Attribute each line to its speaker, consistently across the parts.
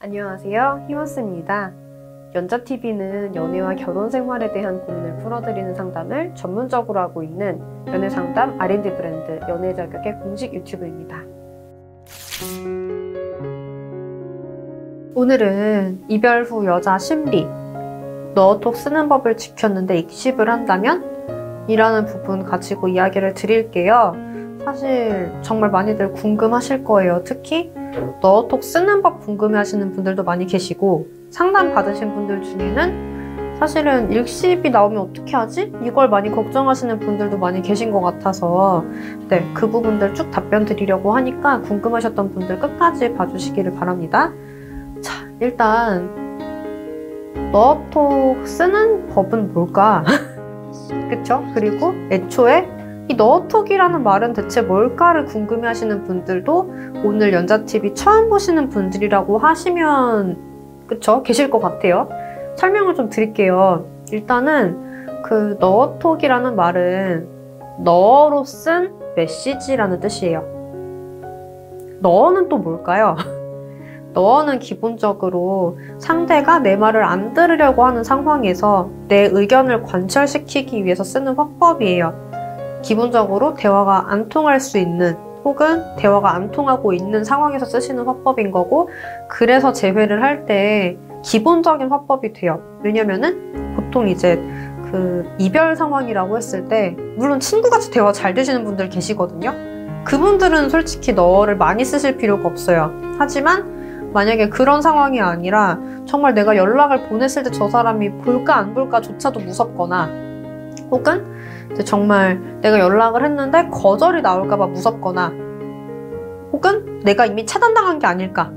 Speaker 1: 안녕하세요, 히머스입니다. 연자TV는 연애와 결혼 생활에 대한 고민을 풀어드리는 상담을 전문적으로 하고 있는 연애상담 R&D 브랜드 연애자격의 공식 유튜브입니다. 오늘은 이별 후 여자 심리, 너톡 쓰는 법을 지켰는데 익십을 한다면? 이라는 부분 가지고 이야기를 드릴게요. 사실 정말 많이들 궁금하실 거예요. 특히 너톡 쓰는 법 궁금해하시는 분들도 많이 계시고, 상담 받으신 분들 중에는 사실은 읽십이 나오면 어떻게 하지? 이걸 많이 걱정하시는 분들도 많이 계신 것 같아서 그 부분들 쭉 답변 드리려고 하니까 궁금하셨던 분들 끝까지 봐주시기를 바랍니다. 자, 일단 너톡 쓰는 법은 뭘까? 그쵸? 그리고 애초에 이 너톡이라는 말은 대체 뭘까를 궁금해하시는 분들도 오늘 연자TV 처음 보시는 분들이라고 하시면 그쵸? 계실 것 같아요. 설명을 좀 드릴게요. 일단은 그 너톡이라는 말은 너로 쓴 메시지라는 뜻이에요. 너는 또 뭘까요? 너는 기본적으로 상대가 내 말을 안 들으려고 하는 상황에서 내 의견을 관철시키기 위해서 쓰는 화법이에요. 기본적으로 대화가 안 통할 수 있는 혹은 대화가 안 통하고 있는 상황에서 쓰시는 화법인 거고, 그래서 재회를 할 때 기본적인 화법이 돼요. 왜냐면은 보통 이제 그 이별 상황이라고 했을 때 물론 친구같이 대화 잘 되시는 분들 계시거든요. 그분들은 솔직히 너를 많이 쓰실 필요가 없어요. 하지만 만약에 그런 상황이 아니라 정말 내가 연락을 보냈을 때 저 사람이 볼까 안 볼까 조차도 무섭거나, 혹은 정말 내가 연락을 했는데 거절이 나올까봐 무섭거나, 혹은 내가 이미 차단당한 게 아닐까,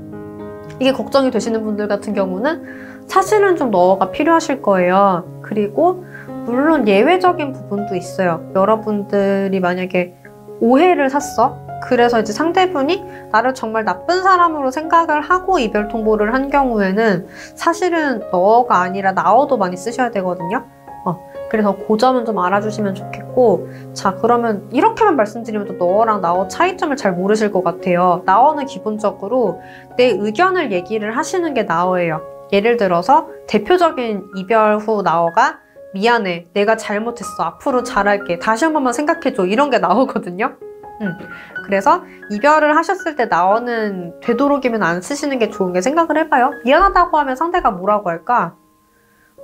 Speaker 1: 이게 걱정이 되시는 분들 같은 경우는 사실은 좀 너가 필요하실 거예요. 그리고 물론 예외적인 부분도 있어요. 여러분들이 만약에 오해를 샀어. 그래서 이제 상대분이 나를 정말 나쁜 사람으로 생각을 하고 이별 통보를 한 경우에는 사실은 너가 아니라 나어도 많이 쓰셔야 되거든요. 그래서 그 점은 좀 알아주시면 좋겠고, 자, 그러면 이렇게만 말씀드리면 또 너랑 나어 차이점을 잘 모르실 것 같아요. 나어는 기본적으로 내 의견을 얘기를 하시는 게 나어예요. 예를 들어서 대표적인 이별 후 나어가 미안해, 내가 잘못했어, 앞으로 잘할게, 다시 한 번만 생각해줘, 이런 게 나오거든요. 그래서 이별을 하셨을 때 나어는 되도록이면 안 쓰시는 게 좋은 게, 생각을 해봐요. 미안하다고 하면 상대가 뭐라고 할까?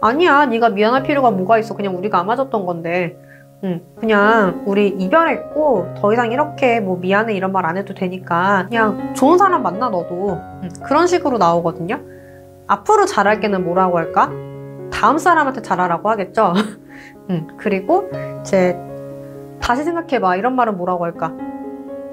Speaker 1: 아니야, 네가 미안할 필요가 뭐가 있어, 그냥 우리가 안 맞았던 건데 그냥 우리 이별했고 더 이상 이렇게 뭐 미안해 이런 말 안 해도 되니까 그냥 좋은 사람 만나 너도, 그런 식으로 나오거든요. 앞으로 잘할게는 뭐라고 할까? 다음 사람한테 잘하라고 하겠죠. 그리고 이제 다시 생각해봐, 이런 말은 뭐라고 할까?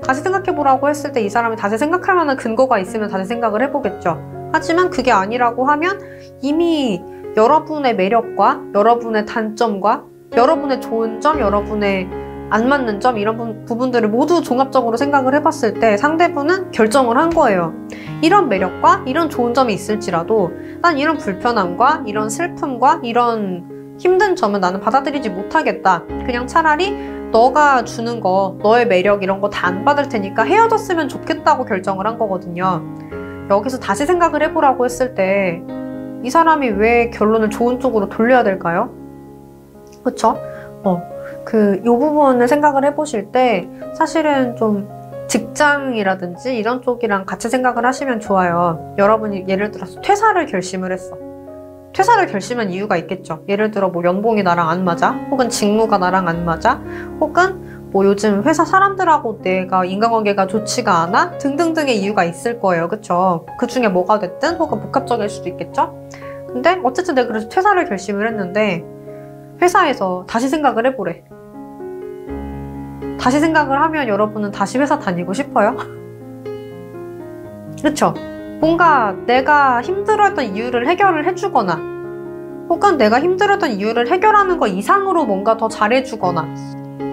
Speaker 1: 다시 생각해보라고 했을 때 이 사람이 다시 생각할 만한 근거가 있으면 다시 생각을 해보겠죠. 하지만 그게 아니라고 하면 이미 여러분의 매력과 여러분의 단점과 여러분의 좋은 점, 여러분의 안 맞는 점, 이런 부분들을 모두 종합적으로 생각을 해봤을 때 상대분은 결정을 한 거예요. 이런 매력과 이런 좋은 점이 있을지라도 난 이런 불편함과 이런 슬픔과 이런 힘든 점은 나는 받아들이지 못하겠다. 그냥 차라리 너가 주는 거, 너의 매력 이런 거 다 안 받을 테니까 헤어졌으면 좋겠다고 결정을 한 거거든요. 여기서 다시 생각을 해보라고 했을 때 이 사람이 왜 결론을 좋은 쪽으로 돌려야 될까요? 그쵸? 이 부분을 생각을 해보실 때 사실은 좀 직장이라든지 이런 쪽이랑 같이 생각을 하시면 좋아요. 여러분이 예를 들어서 퇴사를 결심을 했어. 퇴사를 결심한 이유가 있겠죠. 예를 들어 뭐 연봉이 나랑 안 맞아, 혹은 직무가 나랑 안 맞아, 혹은 뭐 요즘 회사 사람들하고 내가 인간관계가 좋지가 않아 등등등의 이유가 있을 거예요. 그쵸? 그 중에 뭐가 됐든, 혹은 복합적일 수도 있겠죠. 근데 어쨌든 내가 그래서 퇴사를 결심을 했는데 회사에서 다시 생각을 해보래. 다시 생각을 하면 여러분은 다시 회사 다니고 싶어요? 그쵸? 뭔가 내가 힘들었던 이유를 해결을 해주거나, 혹은 내가 힘들었던 이유를 해결하는 거 이상으로 뭔가 더 잘해주거나,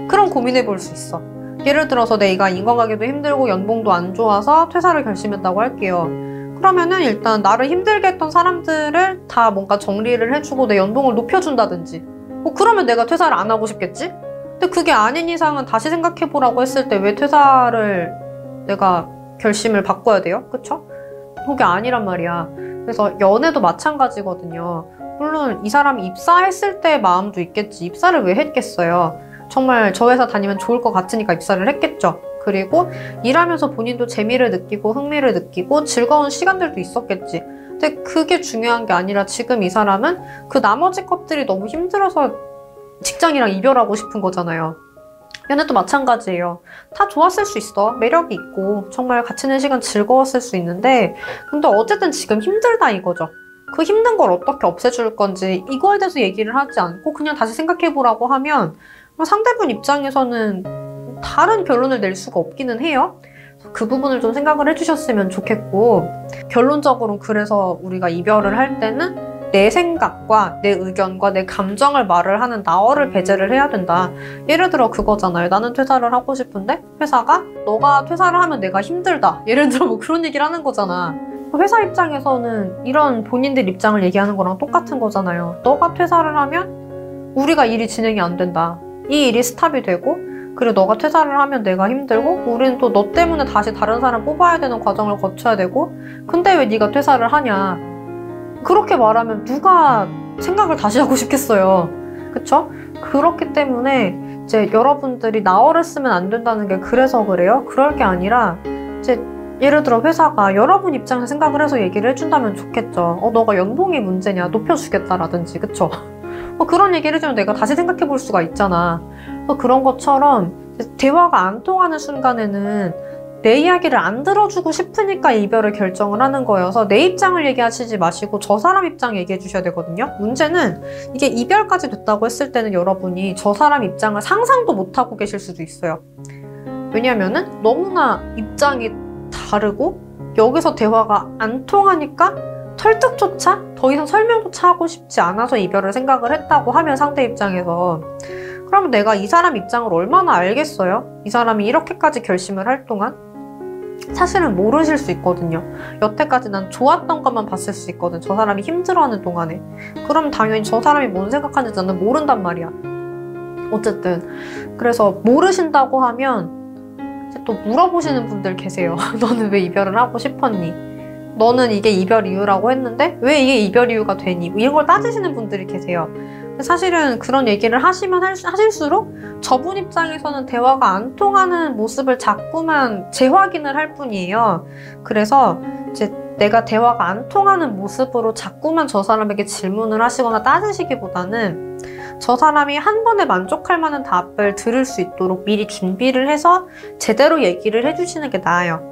Speaker 1: 그런 고민해 볼 수 있어. 예를 들어서 내가 인간관계도 힘들고 연봉도 안 좋아서 퇴사를 결심했다고 할게요. 그러면은 일단 나를 힘들게 했던 사람들을 다 뭔가 정리를 해주고 내 연봉을 높여준다든지, 그러면 내가 퇴사를 안 하고 싶겠지? 근데 그게 아닌 이상은 다시 생각해 보라고 했을 때 왜 퇴사를 내가 결심을 바꿔야 돼요? 그쵸? 그게 아니란 말이야. 그래서 연애도 마찬가지거든요. 물론 이 사람이 입사했을 때의 마음도 있겠지. 입사를 왜 했겠어요? 정말 저 회사 다니면 좋을 것 같으니까 입사를 했겠죠. 그리고 일하면서 본인도 재미를 느끼고 흥미를 느끼고 즐거운 시간들도 있었겠지. 근데 그게 중요한 게 아니라 지금 이 사람은 그 나머지 것들이 너무 힘들어서 직장이랑 이별하고 싶은 거잖아요. 연애도 마찬가지예요. 다 좋았을 수 있어. 매력이 있고 정말 같이 있는 시간 즐거웠을 수 있는데 근데 어쨌든 지금 힘들다 이거죠. 그 힘든 걸 어떻게 없애줄 건지 이거에 대해서 얘기를 하지 않고 그냥 다시 생각해보라고 하면 상대분 입장에서는 다른 결론을 낼 수가 없기는 해요. 그 부분을 좀 생각을 해주셨으면 좋겠고 결론적으로 그래서 우리가 이별을 할 때는 내 생각과 내 의견과 내 감정을 말을 하는 나어를 배제를 해야 된다. 예를 들어 그거잖아요. 나는 퇴사를 하고 싶은데 회사가 너가 퇴사를 하면 내가 힘들다. 예를 들어 뭐 그런 얘기를 하는 거잖아. 회사 입장에서는 이런 본인들 입장을 얘기하는 거랑 똑같은 거잖아요. 너가 퇴사를 하면 우리가 일이 진행이 안 된다. 이 일이 스탑이 되고 그리고 너가 퇴사를 하면 내가 힘들고 우리는 또 너 때문에 다시 다른 사람 뽑아야 되는 과정을 거쳐야 되고 근데 왜 네가 퇴사를 하냐. 그렇게 말하면 누가 생각을 다시 하고 싶겠어요. 그쵸? 그렇기 때문에 이제 여러분들이 나어를 쓰면 안 된다는 게 그래서 그래요? 그럴 게 아니라 이제 예를 들어 회사가 여러분 입장에서 생각을 해서 얘기를 해준다면 좋겠죠. 너가 연봉이 문제냐 높여주겠다라든지 그쵸? 그런 얘기를 해주면 내가 다시 생각해 볼 수가 있잖아. 그런 것처럼 대화가 안 통하는 순간에는 내 이야기를 안 들어주고 싶으니까 이별을 결정을 하는 거여서 내 입장을 얘기하시지 마시고 저 사람 입장 얘기해 주셔야 되거든요. 문제는 이게 이별까지 됐다고 했을 때는 여러분이 저 사람 입장을 상상도 못하고 계실 수도 있어요. 왜냐면은 너무나 입장이 다르고 여기서 대화가 안 통하니까 설득조차 더 이상 설명조차 하고 싶지 않아서 이별을 생각을 했다고 하면 상대 입장에서 그러면 내가 이 사람 입장을 얼마나 알겠어요? 이 사람이 이렇게까지 결심을 할 동안? 사실은 모르실 수 있거든요. 여태까지 난 좋았던 것만 봤을 수 있거든. 저 사람이 힘들어하는 동안에. 그럼 당연히 저 사람이 뭔 생각하는지 나는 모른단 말이야. 어쨌든 그래서 모르신다고 하면 이제 또 물어보시는 분들 계세요. 너는 왜 이별을 하고 싶었니? 너는 이게 이별 이유라고 했는데 왜 이게 이별 이유가 되니? 이런 걸 따지시는 분들이 계세요. 사실은 그런 얘기를 하시면 하실수록 저분 입장에서는 대화가 안 통하는 모습을 자꾸만 재확인을 할 뿐이에요. 그래서 이제 내가 대화가 안 통하는 모습으로 자꾸만 저 사람에게 질문을 하시거나 따지시기보다는 저 사람이 한 번에 만족할 만한 답을 들을 수 있도록 미리 준비를 해서 제대로 얘기를 해주시는 게 나아요.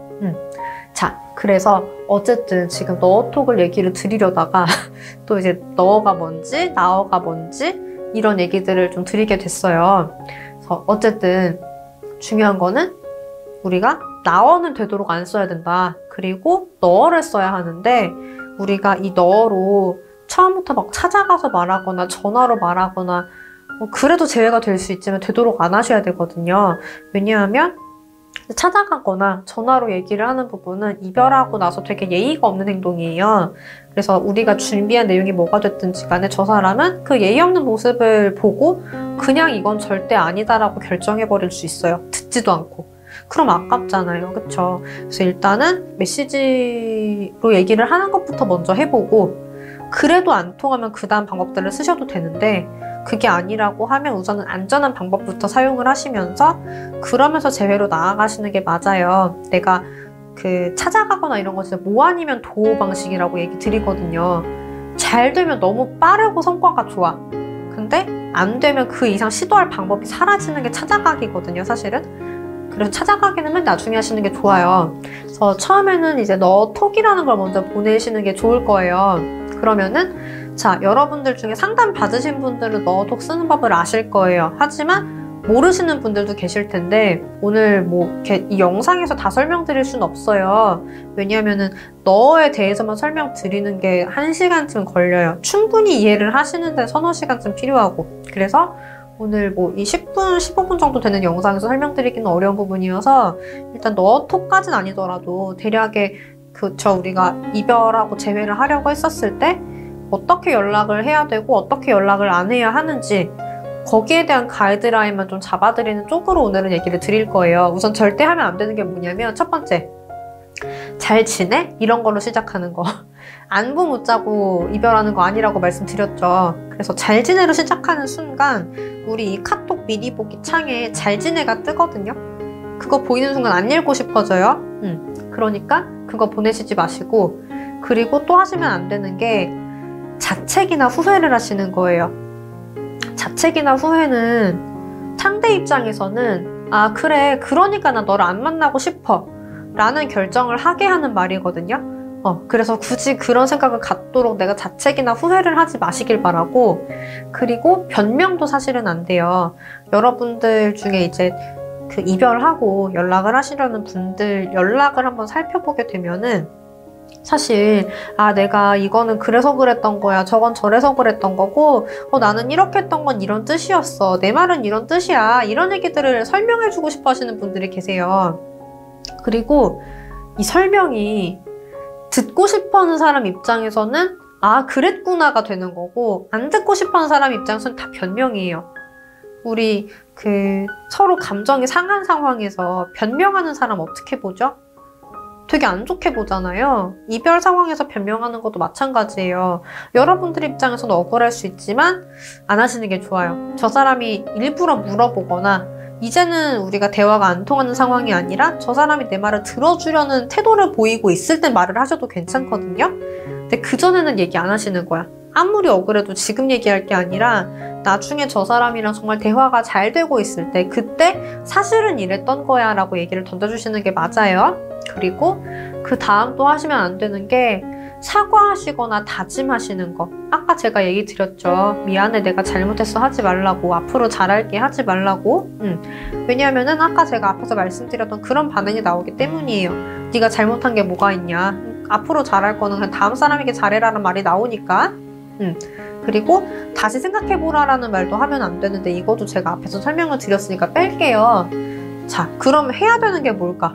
Speaker 1: 자, 그래서 어쨌든 지금 너어톡을 얘기를 드리려다가 또 이제 너어가 뭔지 나어가 뭔지 이런 얘기들을 좀 드리게 됐어요. 그래서 어쨌든 중요한 거는 우리가 나어는 되도록 안 써야 된다. 그리고 너어를 써야 하는데 우리가 이 너어로 처음부터 막 찾아가서 말하거나 전화로 말하거나 그래도 제외가 될 수 있지만 되도록 안 하셔야 되거든요. 왜냐하면 찾아가거나 전화로 얘기를 하는 부분은 이별하고 나서 되게 예의가 없는 행동이에요. 그래서 우리가 준비한 내용이 뭐가 됐든지 간에 저 사람은 그 예의 없는 모습을 보고 그냥 이건 절대 아니다라고 결정해버릴 수 있어요. 듣지도 않고. 그럼 아깝잖아요. 그쵸? 그래서 일단은 메시지로 얘기를 하는 것부터 먼저 해보고 그래도 안 통하면 그 다음 방법들을 쓰셔도 되는데 그게 아니라고 하면 우선은 안전한 방법부터 사용을 하시면서 그러면서 재회로 나아가시는 게 맞아요. 내가 그 찾아가거나 이런 거 진짜 뭐 아니면 도어 방식이라고 얘기 드리거든요. 잘 되면 너무 빠르고 성과가 좋아. 근데 안 되면 그 이상 시도할 방법이 사라지는 게 찾아가기거든요, 사실은. 그래서 찾아가기는 나중에 하시는 게 좋아요. 그래서 처음에는 이제 너톡이라는 걸 먼저 보내시는 게 좋을 거예요. 그러면은 자, 여러분들 중에 상담 받으신 분들은 너톡 쓰는 법을 아실 거예요. 하지만 모르시는 분들도 계실 텐데 오늘 뭐 이렇게 이 영상에서 다 설명드릴 수는 없어요. 왜냐하면은 너에 대해서만 설명드리는 게 1시간쯤 걸려요. 충분히 이해를 하시는데 서너 시간쯤 필요하고. 그래서 오늘 뭐 이 10분, 15분 정도 되는 영상에서 설명드리기는 어려운 부분이어서 일단 너톡까지는 아니더라도 대략의 우리가 이별하고 재회를 하려고 했었을 때 어떻게 연락을 해야 되고 어떻게 연락을 안 해야 하는지 거기에 대한 가이드라인만 좀 잡아드리는 쪽으로 오늘은 얘기를 드릴 거예요. 우선 절대 하면 안 되는 게 뭐냐면 첫 번째, 잘 지내? 이런 걸로 시작하는 거. 안부 묻자고 이별하는 거 아니라고 말씀드렸죠. 그래서 잘 지내로 시작하는 순간 우리 이 카톡 미리 보기 창에 잘 지내가 뜨거든요. 그거 보이는 순간 안 읽고 싶어져요. 그러니까 그거 보내시지 마시고, 그리고 또 하시면 안 되는 게 자책이나 후회를 하시는 거예요. 자책이나 후회는 상대 입장에서는 아 그래 그러니까 나 너를 안 만나고 싶어 라는 결정을 하게 하는 말이거든요. 그래서 굳이 그런 생각을 갖도록 내가 자책이나 후회를 하지 마시길 바라고, 그리고 변명도 사실은 안 돼요. 여러분들 중에 이제 그 이별하고 연락을 하시려는 분들 연락을 한번 살펴보게 되면은 사실 아 내가 이거는 그래서 그랬던 거야, 저건 저래서 그랬던 거고, 나는 이렇게 했던 건 이런 뜻이었어, 내 말은 이런 뜻이야, 이런 얘기들을 설명해주고 싶어 하시는 분들이 계세요. 그리고 이 설명이 듣고 싶어하는 사람 입장에서는 아 그랬구나가 되는 거고, 안 듣고 싶어하는 사람 입장에서는 다 변명이에요. 우리 서로 감정이 상한 상황에서 변명하는 사람 어떻게 보죠? 되게 안 좋게 보잖아요. 이별 상황에서 변명하는 것도 마찬가지예요. 여러분들 입장에서는 억울할 수 있지만 안 하시는 게 좋아요. 저 사람이 일부러 물어보거나 이제는 우리가 대화가 안 통하는 상황이 아니라 저 사람이 내 말을 들어주려는 태도를 보이고 있을 때 말을 하셔도 괜찮거든요. 근데 그전에는 얘기 안 하시는 거야. 아무리 억울해도 지금 얘기할 게 아니라 나중에 저 사람이랑 정말 대화가 잘 되고 있을 때, 그때 사실은 이랬던 거야 라고 얘기를 던져주시는 게 맞아요. 그리고 그 다음 또 하시면 안 되는 게 사과하시거나 다짐하시는 거. 아까 제가 얘기 드렸죠. 미안해 내가 잘못했어 하지 말라고, 앞으로 잘할게 하지 말라고. 왜냐하면은 아까 제가 앞에서 말씀드렸던 그런 반응이 나오기 때문이에요. 네가 잘못한 게 뭐가 있냐, 앞으로 잘할 거는 그냥 다음 사람에게 잘해라는 말이 나오니까. 그리고 다시 생각해보라라는 말도 하면 안 되는데, 이것도 제가 앞에서 설명을 드렸으니까 뺄게요. 자, 그럼 해야 되는 게 뭘까?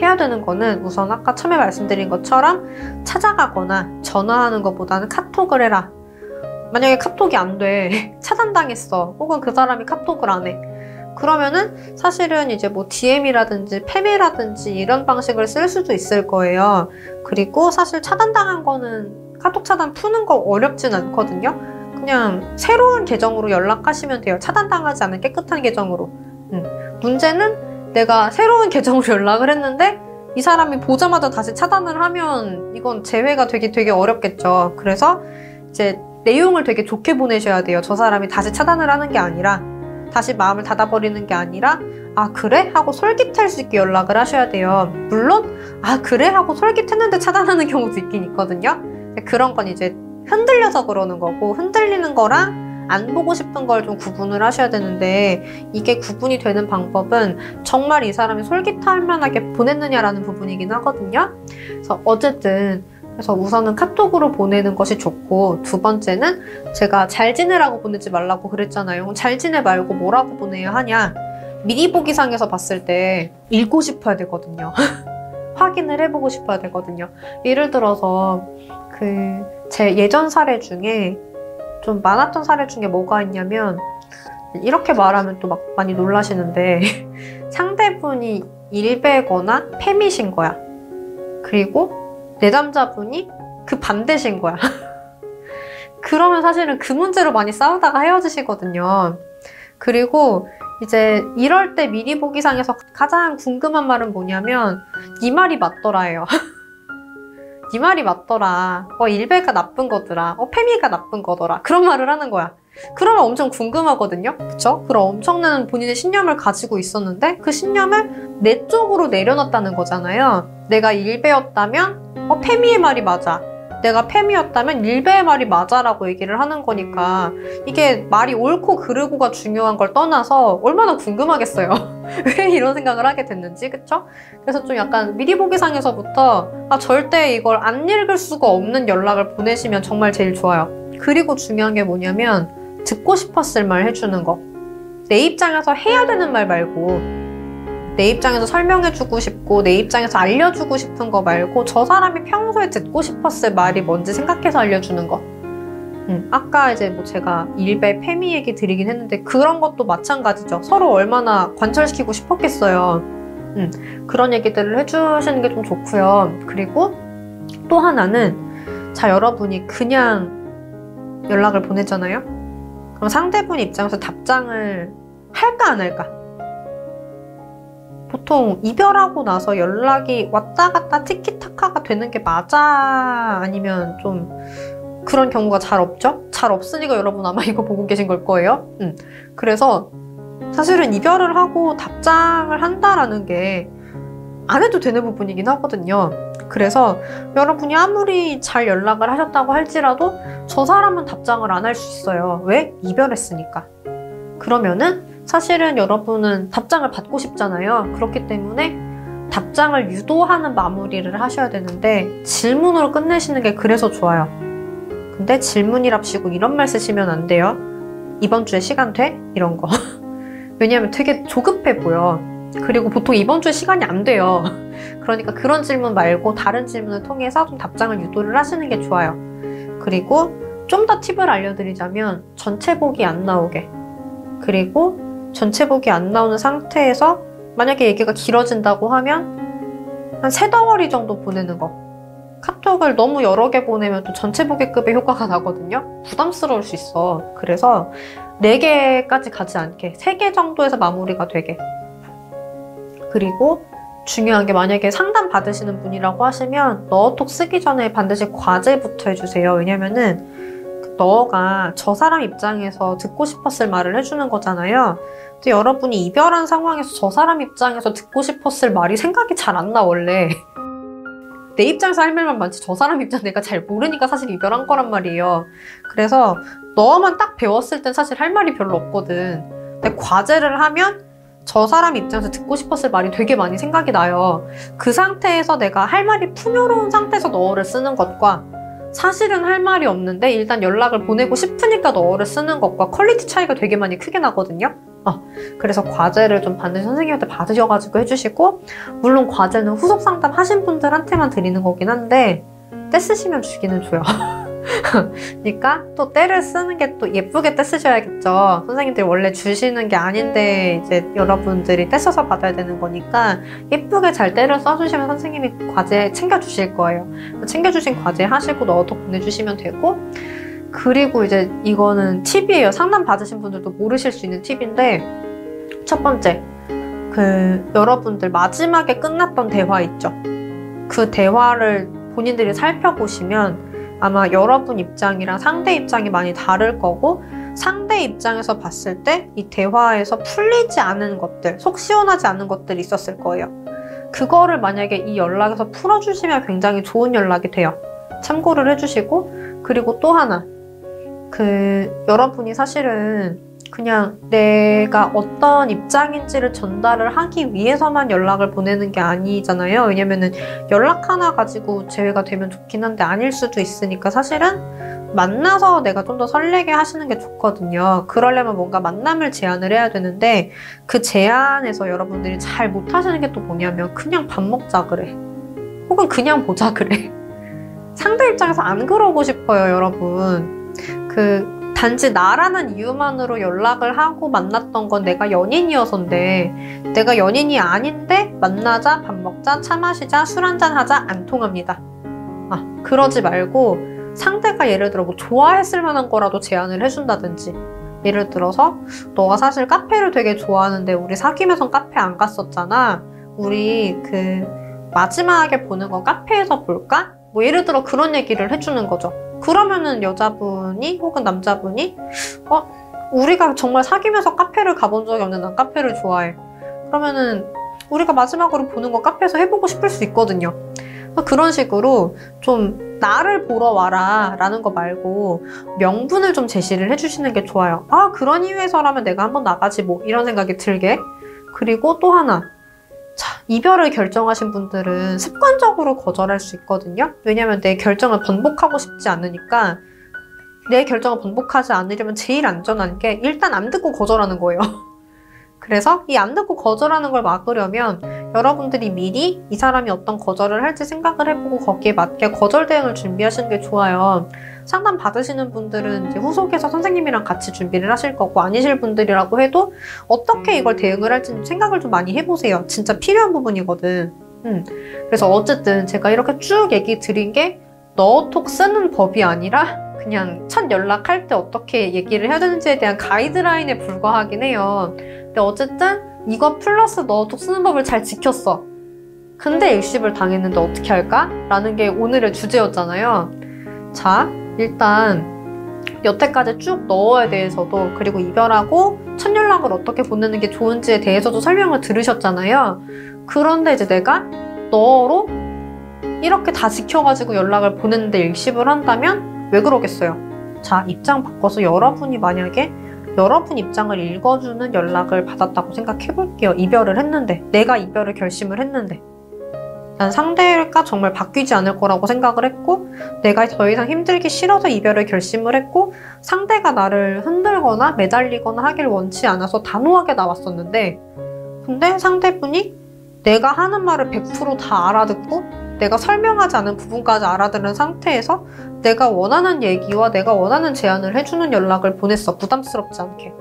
Speaker 1: 해야 되는 거는 우선 아까 처음에 말씀드린 것처럼 찾아가거나 전화하는 것보다는 카톡을 해라. 만약에 카톡이 안 돼, 차단당했어, 혹은 그 사람이 카톡을 안 해, 그러면은 사실은 이제 뭐 DM이라든지 팸이라든지 이런 방식을 쓸 수도 있을 거예요. 그리고 사실 차단당한 거는 카톡 차단 푸는 거 어렵진 않거든요. 그냥 새로운 계정으로 연락하시면 돼요. 차단당하지 않은 깨끗한 계정으로. 문제는 내가 새로운 계정으로 연락을 했는데 이 사람이 보자마자 다시 차단을 하면 이건 재회가 되게 어렵겠죠. 그래서 이제 내용을 되게 좋게 보내셔야 돼요. 저 사람이 다시 차단을 하는 게 아니라, 다시 마음을 닫아버리는 게 아니라 아 그래? 하고 솔깃할 수 있게 연락을 하셔야 돼요. 물론 아 그래? 하고 솔깃했는데 차단하는 경우도 있긴 있거든요. 그런 건 이제 흔들려서 그러는 거고, 흔들리는 거랑 안 보고 싶은 걸 좀 구분을 하셔야 되는데, 이게 구분이 되는 방법은 정말 이 사람이 솔깃할 만하게 보냈느냐라는 부분이긴 하거든요. 그래서 어쨌든 그래서 우선은 카톡으로 보내는 것이 좋고, 두 번째는 제가 잘 지내라고 보내지 말라고 그랬잖아요. 잘 지내 말고 뭐라고 보내야 하냐, 미리 보기상에서 봤을 때 읽고 싶어야 되거든요. 확인을 해보고 싶어야 되거든요. 예를 들어서 제 예전 사례 중에 좀 많았던 사례 중에 뭐가 있냐면, 이렇게 말하면 또 막 많이 놀라시는데 상대분이 일베거나 팸이신 거야. 그리고 내담자분이 그 반대신 거야. 그러면 사실은 그 문제로 많이 싸우다가 헤어지시거든요. 그리고 이제 이럴 때 미리 보기상에서 가장 궁금한 말은 뭐냐면 이 말이 맞더라예요. 이 말이 맞더라. 일베가 나쁜 거더라. 페미가 나쁜 거더라. 그런 말을 하는 거야. 그러면 엄청 궁금하거든요. 그쵸? 그런 엄청난 본인의 신념을 가지고 있었는데 그 신념을 내 쪽으로 내려놨다는 거잖아요. 내가 일베였다면 페미의 말이 맞아. 내가 팸이었다면 일베의 말이 맞아라고 얘기를 하는 거니까 이게 말이 옳고 그르고가 중요한 걸 떠나서 얼마나 궁금하겠어요. 왜 이런 생각을 하게 됐는지, 그쵸? 그래서 좀 약간 미리 보기상에서부터 절대 이걸 안 읽을 수가 없는 연락을 보내시면 정말 제일 좋아요. 그리고 중요한 게 뭐냐면 듣고 싶었을 말 해주는 거. 내 입장에서 해야 되는 말 말고, 내 입장에서 설명해주고 싶고 내 입장에서 알려주고 싶은 거 말고 저 사람이 평소에 듣고 싶었을 말이 뭔지 생각해서 알려주는 거. 아까 이제 뭐 제가 일베 페미 얘기 드리긴 했는데 그런 것도 마찬가지죠. 서로 얼마나 관철시키고 싶었겠어요. 그런 얘기들을 해주시는 게 좀 좋고요. 그리고 또 하나는, 자, 여러분이 그냥 연락을 보내잖아요? 그럼 상대분 입장에서 답장을 할까 안 할까? 보통 이별하고 나서 연락이 왔다 갔다 티키타카가 되는 게 맞아? 아니면 좀 그런 경우가 잘 없죠? 잘 없으니까 여러분 아마 이거 보고 계신 걸 거예요. 그래서 사실은 이별을 하고 답장을 한다라는 게 안 해도 되는 부분이긴 하거든요. 그래서 여러분이 아무리 잘 연락을 하셨다고 할지라도 저 사람은 답장을 안 할 수 있어요. 왜? 이별했으니까. 그러면은 사실은 여러분은 답장을 받고 싶잖아요. 그렇기 때문에 답장을 유도하는 마무리를 하셔야 되는데 질문으로 끝내시는 게 그래서 좋아요. 근데 질문이랍시고 이런 말 쓰시면 안 돼요. 이번 주에 시간 돼? 이런 거. 왜냐하면 되게 조급해 보여. 그리고 보통 이번 주에 시간이 안 돼요. 그러니까 그런 질문 말고 다른 질문을 통해서 좀 답장을 유도를 하시는 게 좋아요. 그리고 좀 더 팁을 알려드리자면 전체 복이 안 나오게, 그리고 전체 복이 안 나오는 상태에서 만약에 얘기가 길어진다고 하면 한 3덩어리 정도 보내는 거. 카톡을 너무 여러 개 보내면 또 전체 보기급의 효과가 나거든요. 부담스러울 수 있어. 그래서 4개까지 가지 않게 3개 정도에서 마무리가 되게. 그리고 중요한 게, 만약에 상담 받으시는 분이라고 하시면 너톡 쓰기 전에 반드시 과제부터 해주세요. 왜냐면은 너가 저 사람 입장에서 듣고 싶었을 말을 해주는 거잖아요. 근데 여러분이 이별한 상황에서 저 사람 입장에서 듣고 싶었을 말이 생각이 잘 안 나, 원래. 내 입장에서 할 말만 많지 저 사람 입장 내가 잘 모르니까 사실 이별한 거란 말이에요. 그래서 너만 딱 배웠을 땐 사실 할 말이 별로 없거든. 근데 과제를 하면 저 사람 입장에서 듣고 싶었을 말이 되게 많이 생각이 나요. 그 상태에서 내가 할 말이 풍요로운 상태에서 너를 쓰는 것과 사실은 할 말이 없는데 일단 연락을 보내고 싶으니까 너를 쓰는 것과 퀄리티 차이가 되게 많이 크게 나거든요. 그래서 과제를 좀 반드시 선생님한테 받으셔가지고 해주시고, 물론 과제는 후속 상담 하신 분들한테만 드리는 거긴 한데 떼 쓰시면 주기는 줘요. 그러니까 또 떼를 쓰는 게 또 예쁘게 떼 쓰셔야겠죠. 선생님들이 원래 주시는 게 아닌데 이제 여러분들이 떼 써서 받아야 되는 거니까 예쁘게 잘 떼를 써주시면 선생님이 과제 챙겨주실 거예요. 챙겨주신 과제 하시고 넣어서 보내주시면 되고, 그리고 이제 이거는 팁이에요. 상담 받으신 분들도 모르실 수 있는 팁인데, 첫 번째, 여러분들 마지막에 끝났던 대화 있죠. 그 대화를 본인들이 살펴보시면 아마 여러분 입장이랑 상대 입장이 많이 다를 거고, 상대 입장에서 봤을 때 이 대화에서 풀리지 않은 것들, 속 시원하지 않은 것들이 있었을 거예요. 그거를 만약에 이 연락에서 풀어주시면 굉장히 좋은 연락이 돼요. 참고를 해주시고, 그리고 또 하나, 여러분이 사실은 그냥 내가 어떤 입장인지를 전달을 하기 위해서만 연락을 보내는 게 아니잖아요. 왜냐면은 연락 하나 가지고 재회가 되면 좋긴 한데 아닐 수도 있으니까 사실은 만나서 내가 좀 더 설레게 하시는 게 좋거든요. 그러려면 뭔가 만남을 제안을 해야 되는데, 그 제안에서 여러분들이 잘 못하시는 게 또 뭐냐면 그냥 밥 먹자 그래, 혹은 그냥 보자 그래. 상대 입장에서 안 그러고 싶어요, 여러분. 단지 나라는 이유만으로 연락을 하고 만났던 건 내가 연인이어서인데, 내가 연인이 아닌데 만나자, 밥 먹자, 차 마시자, 술 한잔 하자 안 통합니다. 그러지 말고 상대가 예를 들어 뭐 좋아했을 만한 거라도 제안을 해준다든지, 예를 들어서 너가 사실 카페를 되게 좋아하는데 우리 사귀면서 카페 안 갔었잖아. 우리 마지막에 보는 거 카페에서 볼까? 뭐 예를 들어 그런 얘기를 해주는 거죠. 그러면은 여자분이 혹은 남자분이 우리가 정말 사귀면서 카페를 가본 적이 없는데 난 카페를 좋아해. 그러면은 우리가 마지막으로 보는 거 카페에서 해보고 싶을 수 있거든요. 그런 식으로 좀 나를 보러 와라 라는 거 말고 명분을 좀 제시를 해주시는 게 좋아요. 그런 이유에서라면 내가 한번 나가지 뭐, 이런 생각이 들게. 그리고 또 하나, 이별을 결정하신 분들은 습관적으로 거절할 수 있거든요. 왜냐면 내 결정을 번복하고 싶지 않으니까. 내 결정을 번복하지 않으려면 제일 안전한 게 일단 안 듣고 거절하는 거예요. 그래서 이 안 듣고 거절하는 걸 막으려면 여러분들이 미리 이 사람이 어떤 거절을 할지 생각을 해보고 거기에 맞게 거절 대응을 준비하시는 게 좋아요. 상담 받으시는 분들은 이제 후속에서 선생님이랑 같이 준비를 하실 거고, 아니실 분들이라고 해도 어떻게 이걸 대응을 할지 생각을 좀 많이 해보세요. 진짜 필요한 부분이거든. 그래서 어쨌든 제가 이렇게 쭉 얘기 드린 게 너톡 쓰는 법이 아니라 그냥 첫 연락할 때 어떻게 얘기를 해야 되는지에 대한 가이드라인에 불과하긴 해요. 근데 어쨌든 이거 플러스 너톡 쓰는 법을 잘 지켰어. 근데 일십을 당했는데 어떻게 할까? 라는 게 오늘의 주제였잖아요. 자, 일단 여태까지 쭉 너에 대해서도, 그리고 이별하고 첫 연락을 어떻게 보내는 게 좋은지에 대해서도 설명을 들으셨잖아요. 그런데 이제 내가 너로 이렇게 다 지켜가지고 연락을 보냈는데 일십을 한다면 왜 그러겠어요? 자, 입장 바꿔서 여러분이 만약에 여러분 입장을 읽어주는 연락을 받았다고 생각해볼게요. 이별을 했는데, 내가 이별을 결심을 했는데, 난 상대가 정말 바뀌지 않을 거라고 생각을 했고, 내가 더 이상 힘들기 싫어서 이별을 결심을 했고, 상대가 나를 흔들거나 매달리거나 하길 원치 않아서 단호하게 나왔었는데, 근데 상대분이 내가 하는 말을 100%다 알아듣고 내가 설명하지 않은 부분까지 알아들은 상태에서 내가 원하는 얘기와 내가 원하는 제안을 해주는 연락을 보냈어. 부담스럽지 않게.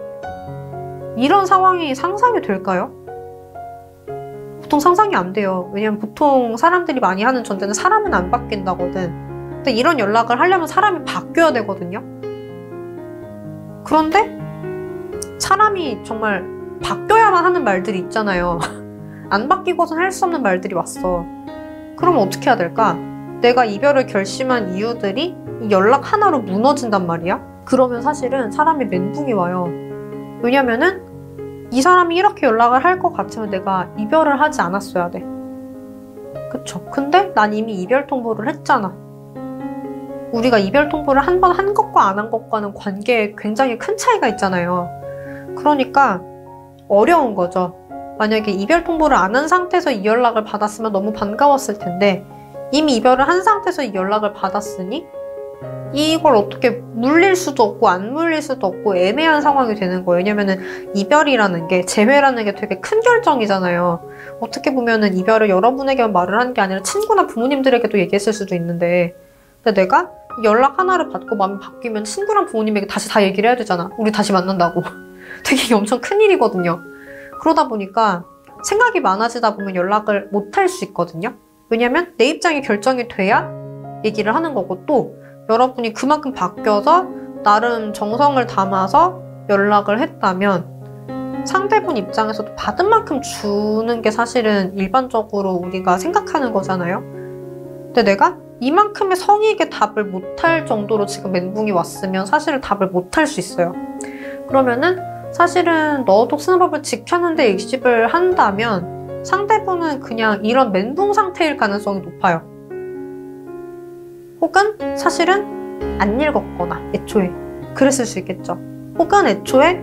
Speaker 1: 이런 상황이 상상이 될까요? 보통 상상이 안 돼요. 왜냐면 보통 사람들이 많이 하는 전제는 사람은 안 바뀐다거든. 근데 이런 연락을 하려면 사람이 바뀌어야 되거든요. 그런데 사람이 정말 바뀌어야만 하는 말들이 있잖아요. 안 바뀌고선 할 수 없는 말들이 왔어. 그럼 어떻게 해야 될까? 내가 이별을 결심한 이유들이 연락 하나로 무너진단 말이야? 그러면 사실은 사람이 멘붕이 와요. 왜냐면은 이 사람이 이렇게 연락을 할 것 같으면 내가 이별을 하지 않았어야 돼. 그쵸? 근데 난 이미 이별 통보를 했잖아. 우리가 이별 통보를 한 번 한 것과 안 한 것과는 관계에 굉장히 큰 차이가 있잖아요. 그러니까 어려운 거죠. 만약에 이별 통보를 안 한 상태에서 이 연락을 받았으면 너무 반가웠을 텐데, 이미 이별을 한 상태에서 이 연락을 받았으니 이걸 어떻게 물릴 수도 없고 안 물릴 수도 없고 애매한 상황이 되는 거예요. 왜냐면은 이별이라는 게, 재회라는 게 되게 큰 결정이잖아요. 어떻게 보면은 이별을 여러분에게만 말을 하는 게 아니라 친구나 부모님들에게도 얘기했을 수도 있는데, 근데 내가 연락 하나를 받고 마음이 바뀌면 친구랑 부모님에게 다시 다 얘기를 해야 되잖아. 우리 다시 만난다고. 되게 엄청 큰일이거든요. 그러다 보니까 생각이 많아지다 보면 연락을 못 할 수 있거든요. 왜냐면 내 입장이 결정이 돼야 얘기를 하는 거고, 또 여러분이 그만큼 바뀌어서 나름 정성을 담아서 연락을 했다면 상대분 입장에서도 받은 만큼 주는 게 사실은 일반적으로 우리가 생각하는 거잖아요. 근데 내가 이만큼의 성의 있게 답을 못할 정도로 지금 멘붕이 왔으면 사실은 답을 못할 수 있어요. 그러면은 사실은 너톡 쓰는 법을 지켰는데 일십을 한다면 상대분은 그냥 이런 멘붕 상태일 가능성이 높아요. 혹은 사실은 안 읽었거나 애초에 그랬을 수 있겠죠. 혹은 애초에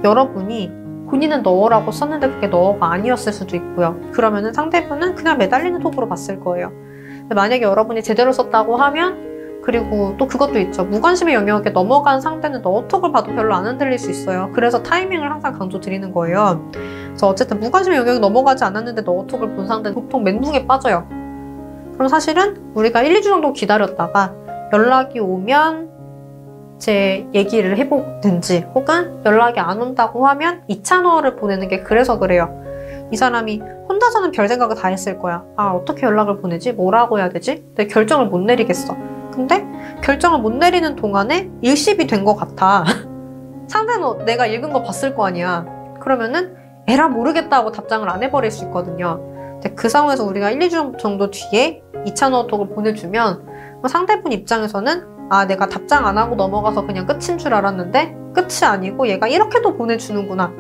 Speaker 1: 여러분이 본인은 너라고 썼는데 그게 너가 아니었을 수도 있고요. 그러면은 상대분은 그냥 매달리는 톡으로 봤을 거예요. 근데 만약에 여러분이 제대로 썼다고 하면, 그리고 또 그것도 있죠. 무관심의 영역에 넘어간 상대는 너톡을 봐도 별로 안 흔들릴 수 있어요. 그래서 타이밍을 항상 강조드리는 거예요. 그래서 어쨌든 무관심의 영역에 넘어가지 않았는데 너톡을 본 상대는 보통 멘붕에 빠져요. 그럼 사실은 우리가 1, 2주 정도 기다렸다가 연락이 오면 제 얘기를 해보든지, 혹은 연락이 안 온다고 하면 2차노를 보내는 게 그래서 그래요. 이 사람이 혼자서는 별 생각을 다 했을 거야. 아, 어떻게 연락을 보내지? 뭐라고 해야 되지? 근데 결정을 못 내리겠어. 근데 결정을 못 내리는 동안에 일십이 된 것 같아. 상대는 내가 읽은 거 봤을 거 아니야. 그러면은 에라 모르겠다고 답장을 안 해버릴 수 있거든요. 근데 그 상황에서 우리가 1, 2주 정도 뒤에 2차 노톡을 보내주면 상대분 입장에서는 아, 내가 답장 안 하고 넘어가서 그냥 끝인 줄 알았는데 끝이 아니고 얘가 이렇게도 보내주는구나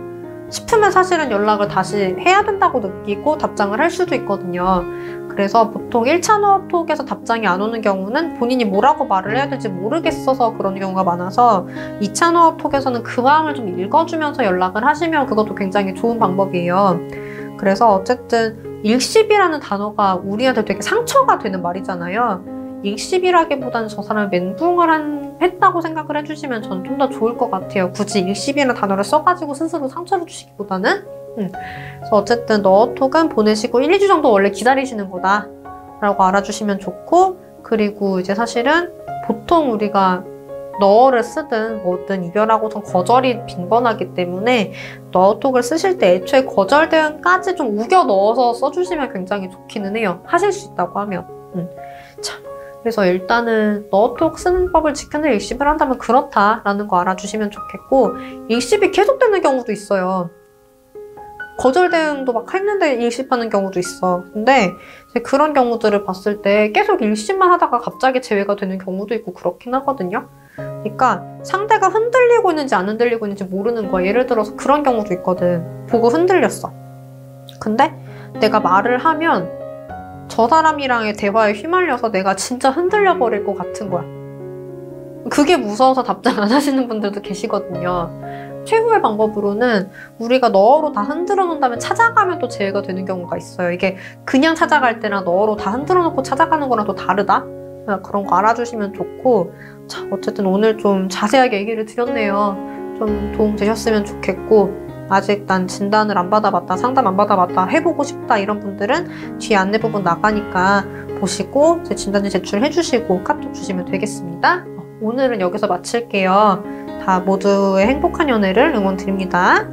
Speaker 1: 싶으면 사실은 연락을 다시 해야 된다고 느끼고 답장을 할 수도 있거든요. 그래서 보통 1차 노톡에서 답장이 안 오는 경우는 본인이 뭐라고 말을 해야 될지 모르겠어서 그런 경우가 많아서 2차 노톡에서는 그 마음을 좀 읽어주면서 연락을 하시면 그것도 굉장히 좋은 방법이에요. 그래서 어쨌든 일십이라는 단어가 우리한테 되게 상처가 되는 말이잖아요. 일십이라기보다는 저 사람이 멘붕을 했다고 생각을 해주시면 전 좀 더 좋을 것 같아요. 굳이 일십이라는 단어를 써가지고 스스로 상처를 주시기보다는. 그래서 어쨌든 너톡은 보내시고 1, 2주 정도 원래 기다리시는 거다 라고 알아주시면 좋고, 그리고 이제 사실은 보통 우리가 너를 쓰든 뭐든 이별하고선 거절이 빈번하기 때문에 너톡을 쓰실 때 애초에 거절 대응까지 좀 우겨 넣어서 써주시면 굉장히 좋기는 해요. 하실 수 있다고 하면. 자, 그래서 일단은 너톡 쓰는 법을 지키는 일십을 한다면 그렇다라는 거 알아주시면 좋겠고, 일십이 계속되는 경우도 있어요. 거절 대응도 막 했는데 일십하는 경우도 있어. 근데 이제 그런 경우들을 봤을 때 계속 일십만 하다가 갑자기 제외가 되는 경우도 있고 그렇긴 하거든요. 그러니까 상대가 흔들리고 있는지 안 흔들리고 있는지 모르는 거야. 예를 들어서 그런 경우도 있거든. 보고 흔들렸어. 근데 내가 말을 하면 저 사람이랑의 대화에 휘말려서 내가 진짜 흔들려 버릴 것 같은 거야. 그게 무서워서 답장 안 하시는 분들도 계시거든요. 최후의 방법으로는 우리가 너어로 다 흔들어 놓은 다음에 찾아가면 또 제외가 되는 경우가 있어요. 이게 그냥 찾아갈 때랑 너어로 다 흔들어 놓고 찾아가는 거랑 또 다르다? 그런 거 알아주시면 좋고, 자, 어쨌든 오늘 좀 자세하게 얘기를 드렸네요. 좀 도움 되셨으면 좋겠고, 아직 난 진단을 안 받아봤다, 상담 안 받아봤다, 해보고 싶다 이런 분들은 뒤에 안내 부분 나가니까 보시고 제 진단지 제출해주시고 카톡 주시면 되겠습니다. 오늘은 여기서 마칠게요. 다 모두의 행복한 연애를 응원드립니다.